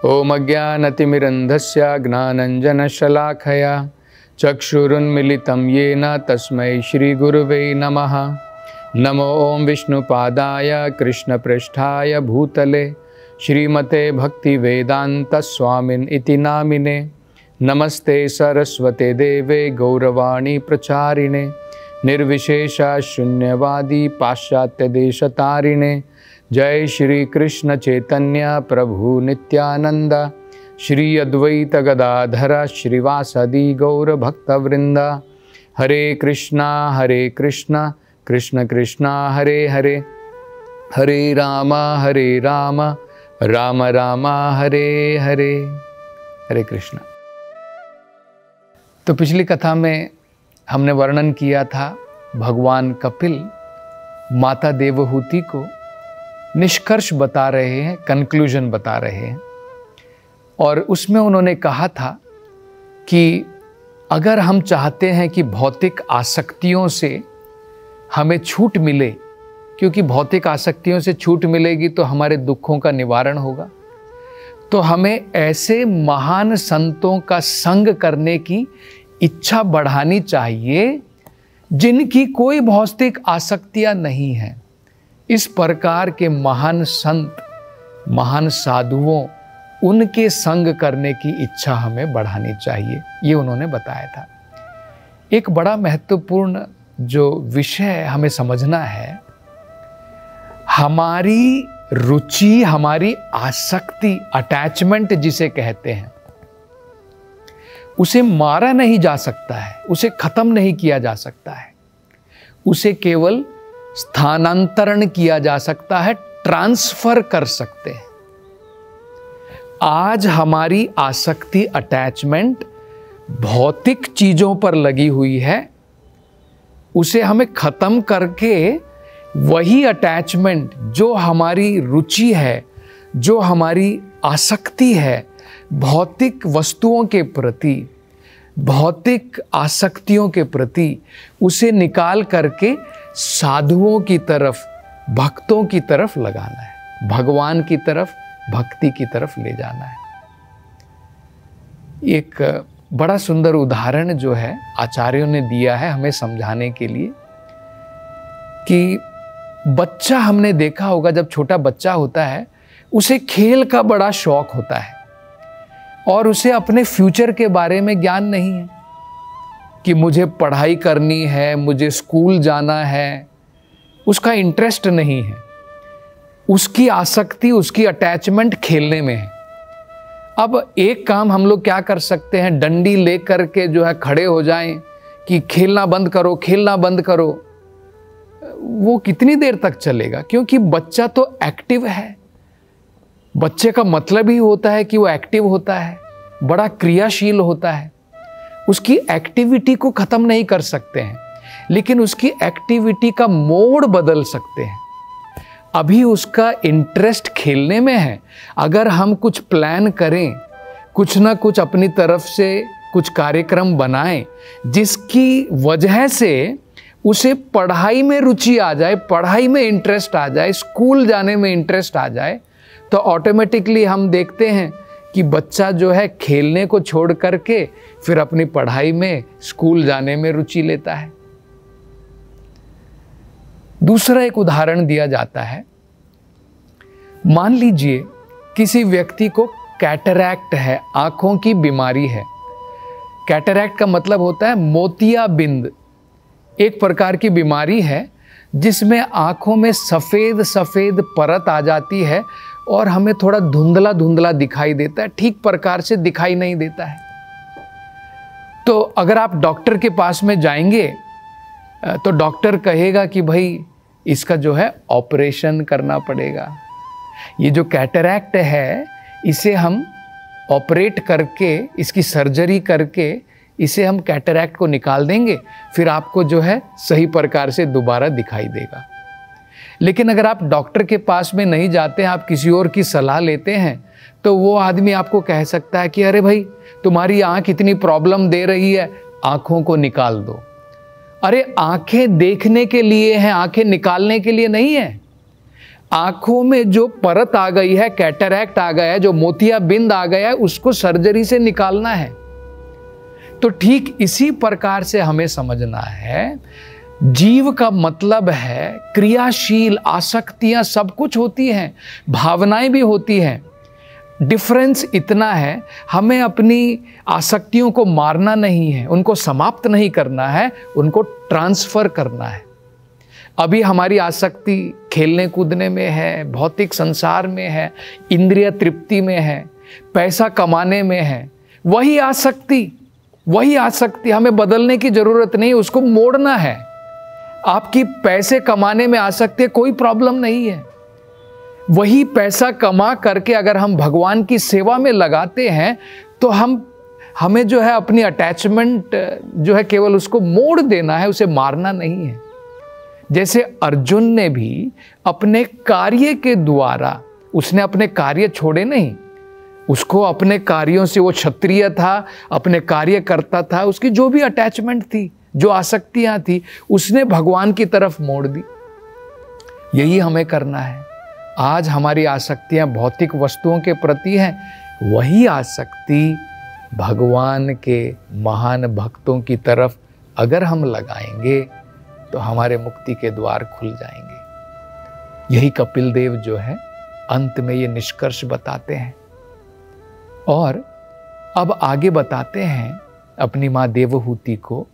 ओम अज्ञानतिमिरन्धस्य ज्ञानञ्जनशलाखया चक्षुरुन्मिलितं येन तस्मै श्रीगुरुवे नमः। नमो ओं विष्णुपादाय कृष्णपृष्ठाय भूतले श्रीमते भक्तिवेदान्तस्वामिन् इति नामिने। नमस्ते सरस्वते देवे गौरवाणी प्रचारिणे निर्विशेषा शून्यवादी पाश्चात्यदेशतारिणे। जय श्री कृष्ण चैतन्य प्रभु नित्यानंद श्री अद्वैत गदाधर श्रीवासदि गौर भक्तवृंद। हरे कृष्णा कृष्ण कृष्णा हरे हरे, हरे राम राम राम हरे हरे। हरे कृष्ण। तो पिछली कथा में हमने वर्णन किया था भगवान कपिल माता देवहूति को निष्कर्ष बता रहे हैं, कंक्लूजन बता रहे हैं। और उसमें उन्होंने कहा था कि अगर हम चाहते हैं कि भौतिक आसक्तियों से हमें छूट मिले, क्योंकि भौतिक आसक्तियों से छूट मिलेगी तो हमारे दुखों का निवारण होगा, तो हमें ऐसे महान संतों का संग करने की इच्छा बढ़ानी चाहिए जिनकी कोई भौतिक आसक्तियां नहीं हैं। इस प्रकार के महान संत, महान साधुओं, उनके संग करने की इच्छा हमें बढ़ानी चाहिए, ये उन्होंने बताया था। एक बड़ा महत्वपूर्ण जो विषय हमें समझना है, हमारी रुचि, हमारी आसक्ति, अटैचमेंट जिसे कहते हैं, उसे मारा नहीं जा सकता है, उसे खत्म नहीं किया जा सकता है, उसे केवल स्थानांतरण किया जा सकता है, ट्रांसफर कर सकते हैं। आज हमारी आसक्ति, अटैचमेंट भौतिक चीजों पर लगी हुई है, उसे हमें खत्म करके वही अटैचमेंट जो हमारी रुचि है, जो हमारी आसक्ति है भौतिक वस्तुओं के प्रति, भौतिक आसक्तियों के प्रति, उसे निकाल करके साधुओं की तरफ, भक्तों की तरफ लगाना है, भगवान की तरफ, भक्ति की तरफ ले जाना है। एक बड़ा सुंदर उदाहरण जो है आचार्यों ने दिया है हमें समझाने के लिए कि बच्चा, हमने देखा होगा जब छोटा बच्चा होता है उसे खेल का बड़ा शौक होता है और उसे अपने फ्यूचर के बारे में ज्ञान नहीं है कि मुझे पढ़ाई करनी है, मुझे स्कूल जाना है, उसका इंटरेस्ट नहीं है, उसकी आसक्ति, उसकी अटैचमेंट खेलने में है। अब एक काम हम लोग क्या कर सकते हैं, डंडी लेकर के जो है खड़े हो जाएं कि खेलना बंद करो, खेलना बंद करो। वो कितनी देर तक चलेगा? क्योंकि बच्चा तो एक्टिव है, बच्चे का मतलब ही होता है कि वो एक्टिव होता है, बड़ा क्रियाशील होता है। उसकी एक्टिविटी को खत्म नहीं कर सकते हैं, लेकिन उसकी एक्टिविटी का मोड बदल सकते हैं। अभी उसका इंटरेस्ट खेलने में है, अगर हम कुछ प्लान करें, कुछ ना कुछ अपनी तरफ से कुछ कार्यक्रम बनाएं जिसकी वजह से उसे पढ़ाई में रुचि आ जाए, पढ़ाई में इंटरेस्ट आ जाए, स्कूल जाने में इंटरेस्ट आ जाए, तो ऑटोमेटिकली हम देखते हैं कि बच्चा जो है खेलने को छोड़ करके फिर अपनी पढ़ाई में, स्कूल जाने में रुचि लेता है। दूसरा एक उदाहरण दिया जाता है, मान लीजिए किसी व्यक्ति को कैटरैक्ट है, आंखों की बीमारी है। कैटरैक्ट का मतलब होता है मोतियाबिंद, एक प्रकार की बीमारी है जिसमें आंखों में सफेद सफेद परत आ जाती है और हमें थोड़ा धुंधला धुंधला दिखाई देता है, ठीक प्रकार से दिखाई नहीं देता है। तो अगर आप डॉक्टर के पास में जाएंगे तो डॉक्टर कहेगा कि भाई इसका जो है ऑपरेशन करना पड़ेगा। ये जो कैटरैक्ट है इसे हम ऑपरेट करके, इसकी सर्जरी करके इसे हम कैटरैक्ट को निकाल देंगे, फिर आपको जो है सही प्रकार से दोबारा दिखाई देगा। लेकिन अगर आप डॉक्टर के पास में नहीं जाते हैं, आप किसी और की सलाह लेते हैं, तो वो आदमी आपको कह सकता है कि अरे भाई तुम्हारी आंख इतनी प्रॉब्लम दे रही है, आंखों को निकाल दो। अरे आंखें देखने के लिए हैं, आंखें निकालने के लिए नहीं है। आंखों में जो परत आ गई है, कैटरैक्ट आ गया है, जो मोतियाबिंद आ गया है, उसको सर्जरी से निकालना है। तो ठीक इसी प्रकार से हमें समझना है, जीव का मतलब है क्रियाशील। आसक्तियां सब कुछ होती हैं, भावनाएं भी होती हैं। डिफरेंस इतना है, हमें अपनी आसक्तियों को मारना नहीं है, उनको समाप्त नहीं करना है, उनको ट्रांसफर करना है। अभी हमारी आसक्ति खेलने कूदने में है, भौतिक संसार में है, इंद्रिय तृप्ति में है, पैसा कमाने में है। वही आसक्ति हमें बदलने की जरूरत नहीं, उसको मोड़ना है। आपकी पैसे कमाने में आसक्ति है, कोई प्रॉब्लम नहीं है। वही पैसा कमा करके अगर हम भगवान की सेवा में लगाते हैं तो हमें जो है अपनी अटैचमेंट जो है केवल उसको मोड़ देना है, उसे मारना नहीं है। जैसे अर्जुन ने भी अपने कार्य के द्वारा, उसने अपने कार्य छोड़े नहीं, उसको अपने कार्यों से, वो क्षत्रिय था, अपने कार्य करता था, उसकी जो भी अटैचमेंट थी, जो आसक्तियां थी, उसने भगवान की तरफ मोड़ दी। यही हमें करना है। आज हमारी आसक्तियां भौतिक वस्तुओं के प्रति हैं, वही आसक्ति भगवान के महान भक्तों की तरफ अगर हम लगाएंगे तो हमारे मुक्ति के द्वार खुल जाएंगे। यही कपिल देव जो है अंत में ये निष्कर्ष बताते हैं। और अब आगे बताते हैं अपनी माँ देवहूति को,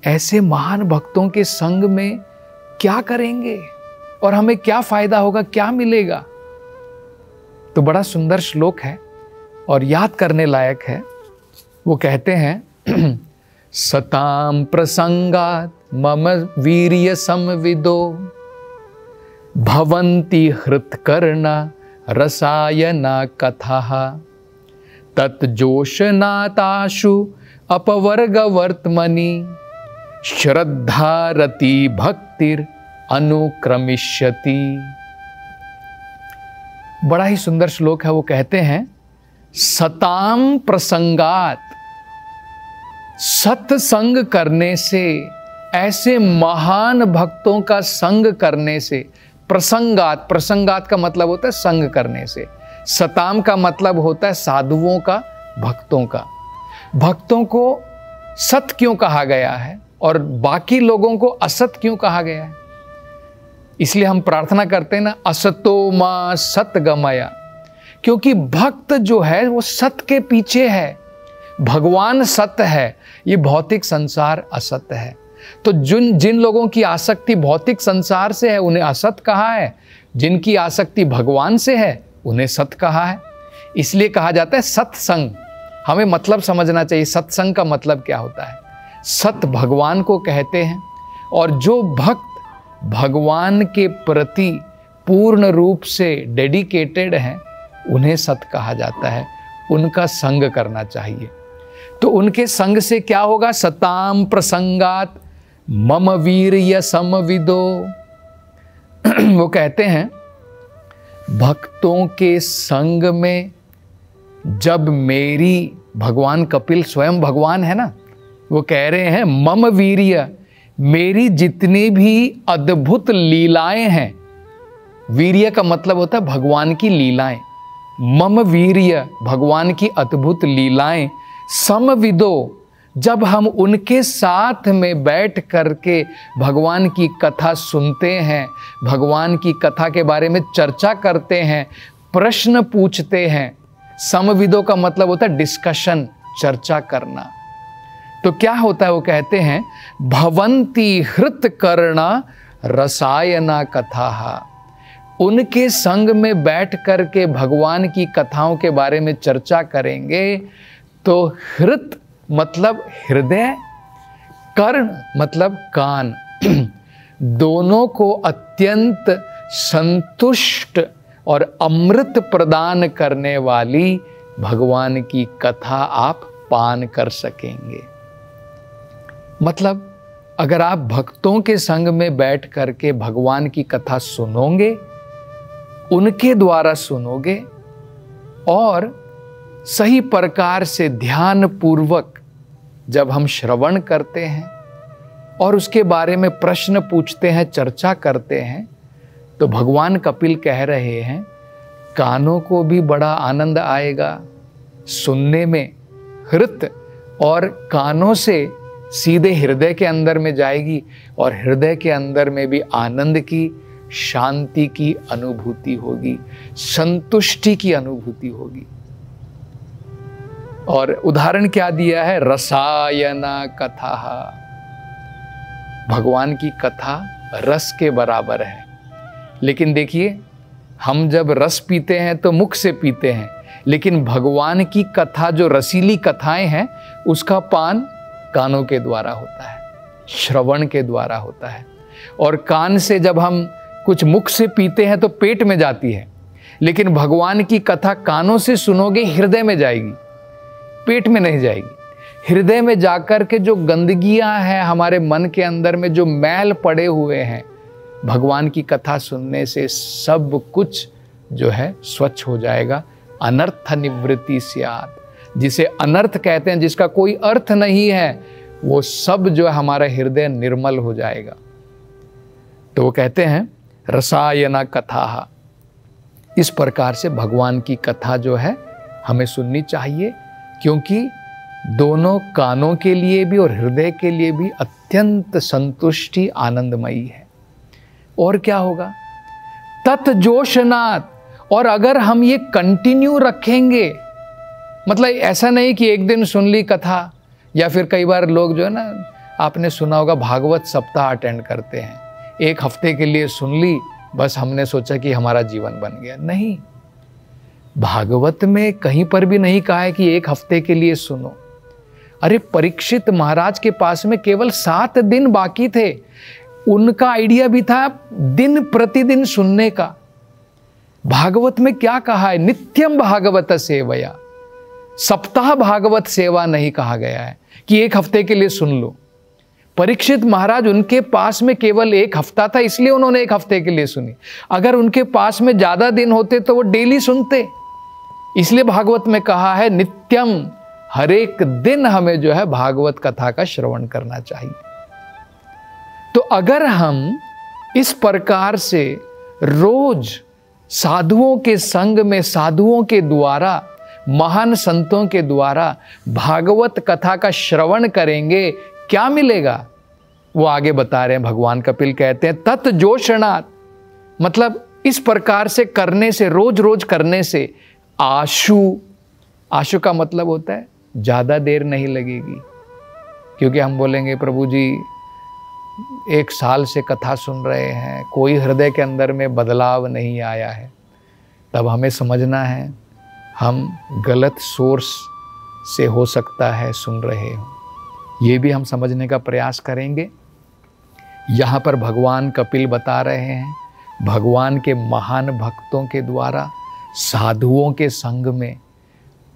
ऐसे महान भक्तों के संग में क्या करेंगे और हमें क्या फायदा होगा, क्या मिलेगा। तो बड़ा सुंदर श्लोक है और याद करने लायक है। वो कहते हैं सताम प्रसंगात मम वीर्य संविदो भवन्ति हृत्कर्णा रसायना कथाः तज्जोषनाताशु अपवर्गवर्त्मनि श्रद्धारति भक्तिर अनुक्रमिष्यति। बड़ा ही सुंदर श्लोक है। वो कहते हैं सताम प्रसंगात, सत्संग करने से, ऐसे महान भक्तों का संग करने से, प्रसंगात, प्रसंगात का मतलब होता है संग करने से, सताम का मतलब होता है साधुओं का, भक्तों का। भक्तों को सत क्यों कहा गया है और बाकी लोगों को असत क्यों कहा गया है? इसलिए हम प्रार्थना करते हैं ना, असतो मा सतगमया, क्योंकि भक्त जो है वो सत के पीछे है। भगवान सत्य है, ये भौतिक संसार असत्य है। तो जिन लोगों की आसक्ति भौतिक संसार से है उन्हें असत कहा है, जिनकी आसक्ति भगवान से है उन्हें सत कहा है। इसलिए कहा जाता है सत्संग। हमें मतलब समझना चाहिए, सत्संग का मतलब क्या होता है। सत भगवान को कहते हैं, और जो भक्त भगवान के प्रति पूर्ण रूप से डेडिकेटेड हैं उन्हें सत कहा जाता है। उनका संग करना चाहिए। तो उनके संग से क्या होगा? सताम प्रसंगात मम वीर्य समविदो। वो कहते हैं भक्तों के संग में जब मेरी, भगवान कपिल स्वयं भगवान है ना, वो कह रहे हैं मम वीर्य, मेरी जितनी भी अद्भुत लीलाएं हैं, वीर्य का मतलब होता है भगवान की लीलाएं, मम वीर्य भगवान की अद्भुत लीलाएं, समविदो, जब हम उनके साथ में बैठ करके भगवान की कथा सुनते हैं, भगवान की कथा के बारे में चर्चा करते हैं, प्रश्न पूछते हैं। समविदो का मतलब होता है डिस्कशन, चर्चा करना। तो क्या होता है? वो कहते हैं भवन्ति हृत्कर्णा रसायना कथाः। उनके संग में बैठ करके भगवान की कथाओं के बारे में चर्चा करेंगे तो हृत मतलब हृदय, कर्ण मतलब कान, दोनों को अत्यंत संतुष्ट और अमृत प्रदान करने वाली भगवान की कथा आप पान कर सकेंगे। मतलब अगर आप भक्तों के संग में बैठ करके भगवान की कथा सुनोगे, उनके द्वारा सुनोगे और सही प्रकार से ध्यान पूर्वक जब हम श्रवण करते हैं और उसके बारे में प्रश्न पूछते हैं, चर्चा करते हैं, तो भगवान कपिल कह रहे हैं कानों को भी बड़ा आनंद आएगा सुनने में, हृत, और कानों से सीधे हृदय के अंदर में जाएगी और हृदय के अंदर में भी आनंद की, शांति की अनुभूति होगी, संतुष्टि की अनुभूति होगी। और उदाहरण क्या दिया है? रसायना कथा। भगवान की कथा रस के बराबर है। लेकिन देखिए, हम जब रस पीते हैं तो मुख से पीते हैं, लेकिन भगवान की कथा जो रसीली कथाएं हैं उसका पान कानों के द्वारा होता है, श्रवण के द्वारा होता है। और कान से जब हम कुछ मुख से पीते हैं तो पेट में जाती है, लेकिन भगवान की कथा कानों से सुनोगे हृदय में जाएगी, पेट में नहीं जाएगी। हृदय में जाकर के जो गंदगियां हैं हमारे मन के अंदर में, जो मैल पड़े हुए हैं, भगवान की कथा सुनने से सब कुछ जो है स्वच्छ हो जाएगा। अनर्थ निवृत्ति स्यात्, जिसे अनर्थ कहते हैं, जिसका कोई अर्थ नहीं है, वो सब जो है हमारा हृदय निर्मल हो जाएगा। तो वो कहते हैं रसायना कथा। इस प्रकार से भगवान की कथा जो है हमें सुननी चाहिए, क्योंकि दोनों कानों के लिए भी और हृदय के लिए भी अत्यंत संतुष्टि आनंदमयी है। और क्या होगा? तत्जोशनात्। और अगर हम ये कंटिन्यू रखेंगे, मतलब ऐसा नहीं कि एक दिन सुन ली कथा, या फिर कई बार लोग जो है ना, आपने सुना होगा भागवत सप्ताह अटेंड करते हैं, एक हफ्ते के लिए सुन ली, बस हमने सोचा कि हमारा जीवन बन गया। नहीं, भागवत में कहीं पर भी नहीं कहा है कि एक हफ्ते के लिए सुनो। अरे परीक्षित महाराज के पास में केवल 7 दिन बाकी थे, उनका आइडिया भी था दिन प्रतिदिन सुनने का। भागवत में क्या कहा है? नित्यम भागवत सेवया। सप्ताह भागवत सेवा नहीं कहा गया है कि एक हफ्ते के लिए सुन लो। परीक्षित महाराज, उनके पास में केवल एक हफ्ता था, इसलिए उन्होंने एक हफ्ते के लिए सुनी। अगर उनके पास में ज्यादा दिन होते तो वो डेली सुनते। इसलिए भागवत में कहा है नित्यम, हर एक दिन हमें जो है भागवत कथा का श्रवण करना चाहिए। तो अगर हम इस प्रकार से रोज साधुओं के संग में, साधुओं के द्वारा, महान संतों के द्वारा भागवत कथा का श्रवण करेंगे, क्या मिलेगा? वो आगे बता रहे हैं। भगवान कपिल कहते हैं तत्जोशनात्, मतलब इस प्रकार से करने से, रोज रोज करने से, आशु, आशु का मतलब होता है ज्यादा देर नहीं लगेगी। क्योंकि हम बोलेंगे प्रभु जी 1 साल से कथा सुन रहे हैं, कोई हृदय के अंदर में बदलाव नहीं आया है, तब हमें समझना है हम गलत सोर्स से हो सकता है सुन रहे हो। ये भी हम समझने का प्रयास करेंगे। यहाँ पर भगवान कपिल बता रहे हैं भगवान के महान भक्तों के द्वारा, साधुओं के संग में,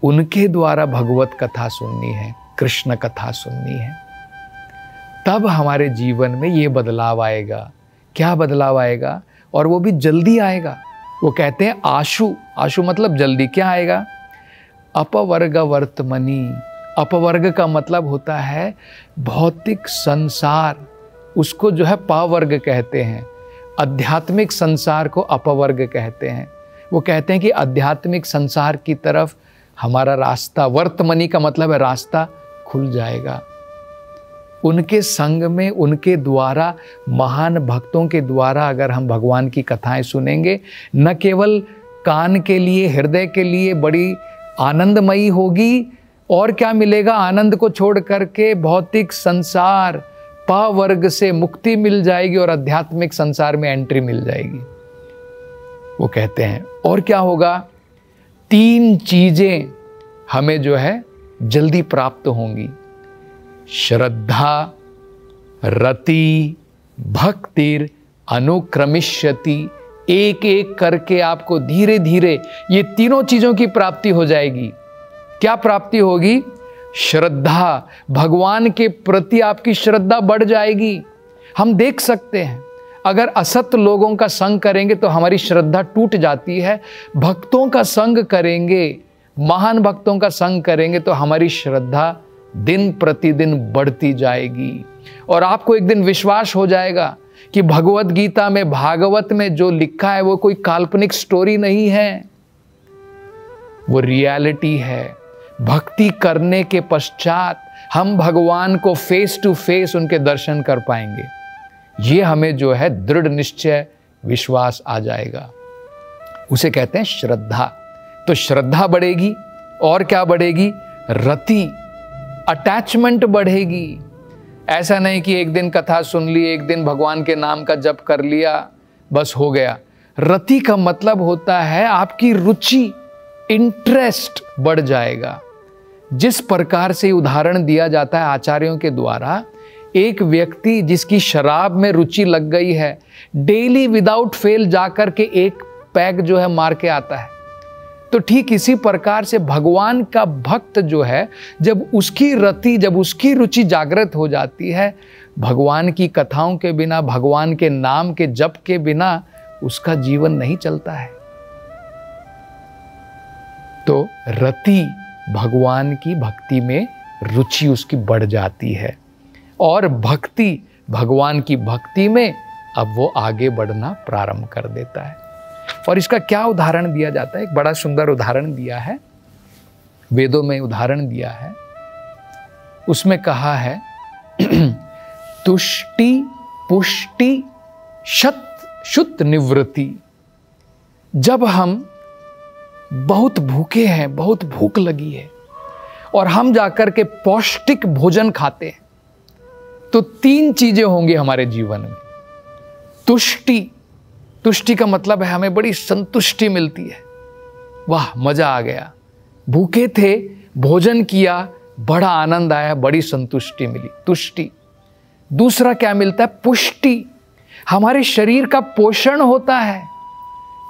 उनके द्वारा भगवत कथा सुननी है, कृष्ण कथा सुननी है। तब हमारे जीवन में ये बदलाव आएगा। क्या बदलाव आएगा? और वो भी जल्दी आएगा। वो कहते हैं आशु, आशु मतलब जल्दी। क्या आएगा? अपवर्ग वर्तमनी। अपवर्ग का मतलब होता है भौतिक संसार, उसको जो है पावर्ग कहते हैं। आध्यात्मिक संसार को अपवर्ग कहते हैं। वो कहते हैं कि आध्यात्मिक संसार की तरफ हमारा रास्ता, वर्तमनी का मतलब है रास्ता, खुल जाएगा। उनके संग में, उनके द्वारा, महान भक्तों के द्वारा अगर हम भगवान की कथाएं सुनेंगे, न केवल कान के लिए, हृदय के लिए बड़ी आनंदमयी होगी, और क्या मिलेगा? आनंद को छोड़ करके भौतिक संसार, पावर्ग से मुक्ति मिल जाएगी और आध्यात्मिक संसार में एंट्री मिल जाएगी। वो कहते हैं और क्या होगा? 3 चीजें हमें जो है जल्दी प्राप्त होंगी। श्रद्धा, रति, भक्तिर अनुक्रमिष्यति। एक एक करके आपको धीरे धीरे ये तीनों चीजों की प्राप्ति हो जाएगी। क्या प्राप्ति होगी? श्रद्धा, भगवान के प्रति आपकी श्रद्धा बढ़ जाएगी। हम देख सकते हैं अगर असत लोगों का संग करेंगे तो हमारी श्रद्धा टूट जाती है। भक्तों का संग करेंगे, महान भक्तों का संग करेंगे तो हमारी श्रद्धा दिन प्रतिदिन बढ़ती जाएगी। और आपको एक दिन विश्वास हो जाएगा कि भगवत गीता में, भागवत में जो लिखा है वो कोई काल्पनिक स्टोरी नहीं है, वो रियलिटी है। भक्ति करने के पश्चात हम भगवान को फेस टू फेस उनके दर्शन कर पाएंगे। ये हमें जो है दृढ़ निश्चय, विश्वास आ जाएगा। उसे कहते हैं श्रद्धा। तो श्रद्धा बढ़ेगी और क्या बढ़ेगी? रति, अटैचमेंट बढ़ेगी। ऐसा नहीं कि एक दिन कथा सुन ली, एक दिन भगवान के नाम का जप कर लिया, बस हो गया। रति का मतलब होता है आपकी रुचि, इंटरेस्ट बढ़ जाएगा। जिस प्रकार से उदाहरण दिया जाता है आचार्यों के द्वारा, एक व्यक्ति जिसकी शराब में रुचि लग गई है, डेली विदाउट फेल जाकर के एक पैग जो है मार के आता है। तो ठीक इसी प्रकार से भगवान का भक्त जो है, जब उसकी रति, जब उसकी रुचि जागृत हो जाती है, भगवान की कथाओं के बिना, भगवान के नाम के जप के बिना उसका जीवन नहीं चलता है। तो रति, भगवान की भक्ति में रुचि उसकी बढ़ जाती है, और भक्ति, भगवान की भक्ति में अब वो आगे बढ़ना प्रारंभ कर देता है। और इसका क्या उदाहरण दिया जाता है? एक बड़ा सुंदर उदाहरण दिया है, वेदों में उदाहरण दिया है। उसमें कहा है तुष्टि पुष्टि शुत निवृत्ति। जब हम बहुत भूखे हैं, बहुत भूख लगी है, और हम जाकर के पौष्टिक भोजन खाते हैं, तो 3 चीजें होंगी हमारे जीवन में। तुष्टि, तुष्टि का मतलब है हमें बड़ी संतुष्टि मिलती है, वाह मजा आ गया, भूखे थे, भोजन किया, बड़ा आनंद आया, बड़ी संतुष्टि मिली, तुष्टि। दूसरा क्या मिलता है? पुष्टि, हमारे शरीर का पोषण होता है।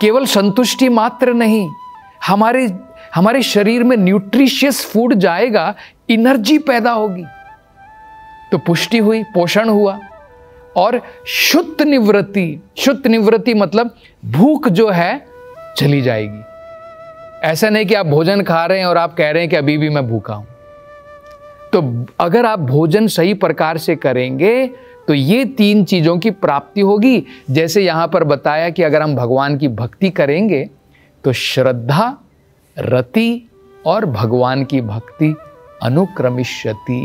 केवल संतुष्टि मात्र नहीं, हमारे शरीर में न्यूट्रिशियस फूड जाएगा, एनर्जी पैदा होगी, तो पुष्टि हुई, पोषण हुआ। और शुद्ध निवृत्ति, शुद्ध निवृत्ति मतलब भूख जो है चली जाएगी। ऐसा नहीं कि आप भोजन खा रहे हैं और आप कह रहे हैं कि अभी भी मैं भूखा हूं। तो अगर आप भोजन सही प्रकार से करेंगे तो ये 3 चीजों की प्राप्ति होगी। जैसे यहां पर बताया कि अगर हम भगवान की भक्ति करेंगे तो श्रद्धा, रति और भगवान की भक्ति अनुक्रमिष्यति,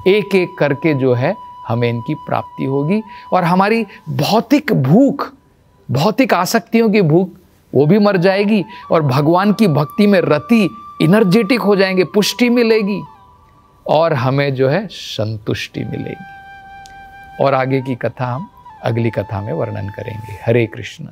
एक एक करके जो है हमें इनकी प्राप्ति होगी। और हमारी भौतिक भूख, भौतिक आसक्तियों की भूख, वो भी मर जाएगी, और भगवान की भक्ति में रति, एनर्जेटिक हो जाएंगे, पुष्टि मिलेगी, और हमें जो है संतुष्टि मिलेगी। और आगे की कथा हम अगली कथा में वर्णन करेंगे। हरे कृष्ण।